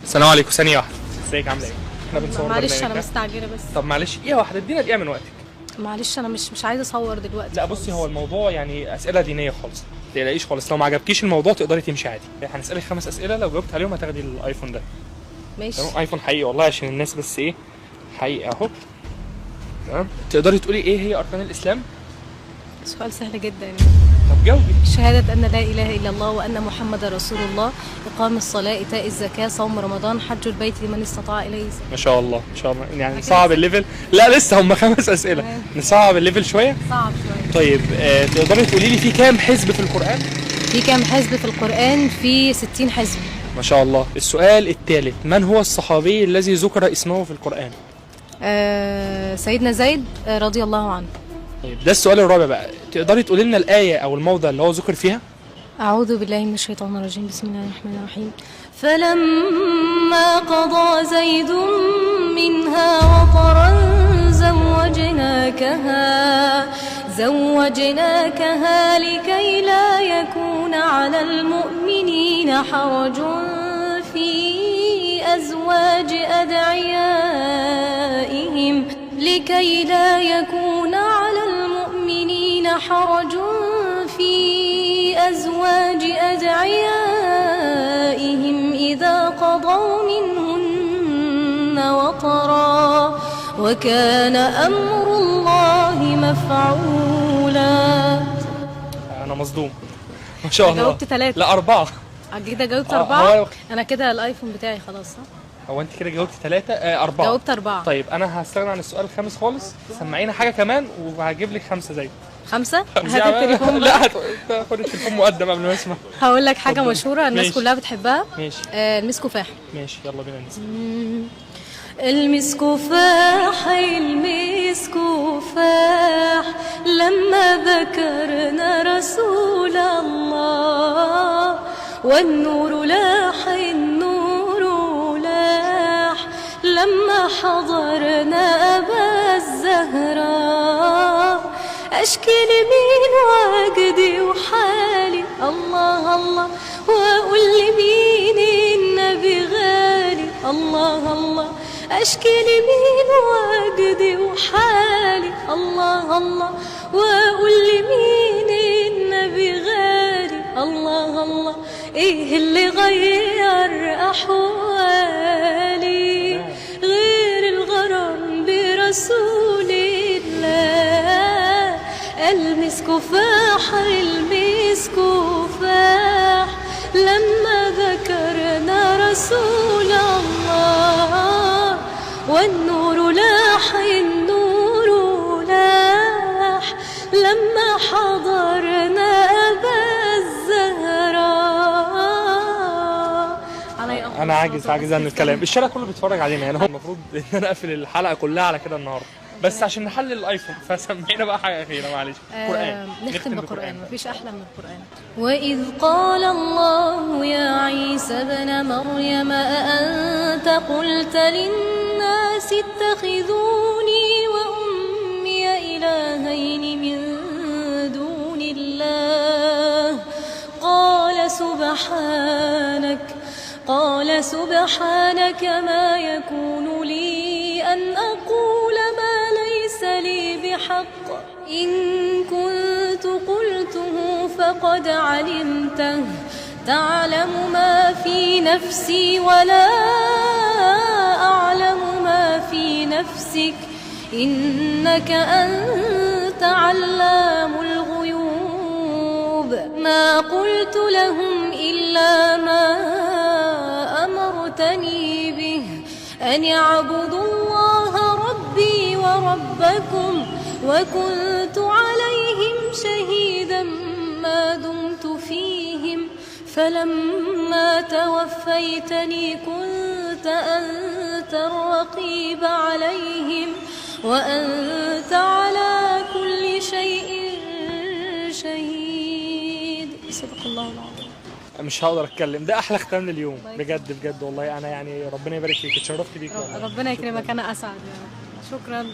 السلام عليكم. ثانية واحدة. ازيك عاملة ايه؟ احنا بنصور معلش برنامج انا ده. مستعجله بس. طب معلش دقيقة واحدة، ادينا دقيقة من وقتك. معلش انا مش عايزه اصور دلوقتي. لا بصي، هو الموضوع يعني أسئلة دينية خالص، ما تقلقيش خالص. لو ما عجبكيش الموضوع تقدري تمشي عادي. هنسألك 5 أسئلة، لو جاوبت عليهم هتاخدي الايفون ده. ماشي. تمام، ايفون حقيقي والله، عشان الناس بس ايه، حقيقي اهو. تمام، تقدري تقولي ايه هي أركان الإسلام؟ سؤال سهل جدا يعني. طب جاوبي. شهاده ان لا اله الا الله وان محمد رسول الله، اقام الصلاه، ايتاء الزكاه، صوم رمضان، حج البيت لمن استطاع اليه سبيلا. ما شاء الله ما شاء الله، يعني نصعب الليفل. لا لسه هم 5 أسئلة. تمام. نصعب الليفل شوية. صعب شويه. طيب تقدري تقولي لي في كام حزب في القرآن؟ في كام حزب في القران؟ في 60 حزب. ما شاء الله. السؤال الثالث، من هو الصحابي الذي ذكر اسمه في القرآن؟ سيدنا زيد رضي الله عنه. طيب ده السؤال الرابع بقى، تقدري تقولي لنا الآية أو الموضع اللي هو ذكر فيها؟ أعوذ بالله من الشيطان الرجيم، بسم الله الرحمن الرحيم. فلما قضى زيد منها وطرا زوجناكها لكي لا يكون على المؤمنين حرج في أزواج أدعيائهم إذا قضوا منهن وطرا، وكان أمر الله مفعولا. أنا مصدوم ما شاء الله. جاوبت 3. لا 4. كده جاوبت هو 4. أنا كده الآيفون بتاعي خلاص صح؟ هو أنت كده جاوبتي 3 4. جاوبت 4. طيب أنا هستغنى عن السؤال الخامس خالص، سمعينا حاجة كمان وهجيب لك 5 زي 5. هات التليفون. لا خد التليفون مقدم قبل ما اسمع. هقول لك حاجة اتفضل. مشهورة الناس ماشي. كلها بتحبها. ماشي. المسكفاح. ماشي يلا بينا نسمع. المسكفاح المسكفاح لما ذكرنا رسول الله، والنور لاح النور لاح لما حضرنا أبا الزهراء. أشكي لمين وأجدي وحالي الله الله، وأقول لمين النبي غالي الله الله. أشكي لمين وأجدي وحالي الله الله، وأقول لمين النبي غالي الله الله. إيه اللي غير أحوالي غير الغرام برسول الله؟ المسكفاح المسكفاح لما ذكرنا رسول الله، والنور لاح النور لاح لما حضرنا أبا الزهراء. انا عاجز عن الكلام، الشارع كله بيتفرج علينا يعني. هو المفروض ان انا اقفل الحلقه كلها على كده النهارده، بس عشان نحلل الايفون فسمينا بقى حاجه اخيره معلش. قران، نختم بقران، مفيش احلى من القران. واذ قال الله يا عيسى ابن مريم أأنت قلت للناس اتخذوني وامي الهين من دون الله؟ قال سبحانك ما يكون لي أن أقول ما ليس لي بحق، إن كنت قلته فقد علمته، تعلم ما في نفسي ولا أعلم ما في نفسك، إنك أنت علام الغيوب. ما قلت لهم إلا ما أمرتني به، أن يعبدوا الله ربي وربكم، وكنت عليهم شهيدا ما دمت فيهم، فلما توفيتني كنت أنت الرقيب عليهم، وأنت على كل شيء شهيد. صدق الله العظيم. مش هقدر اتكلم، ده احلى ختام لليوم بجد والله. انا يعني ربنا يبارك فيك، اتشرفت بيك والله. ربنا يكرمك، انا اسعد. شكرا.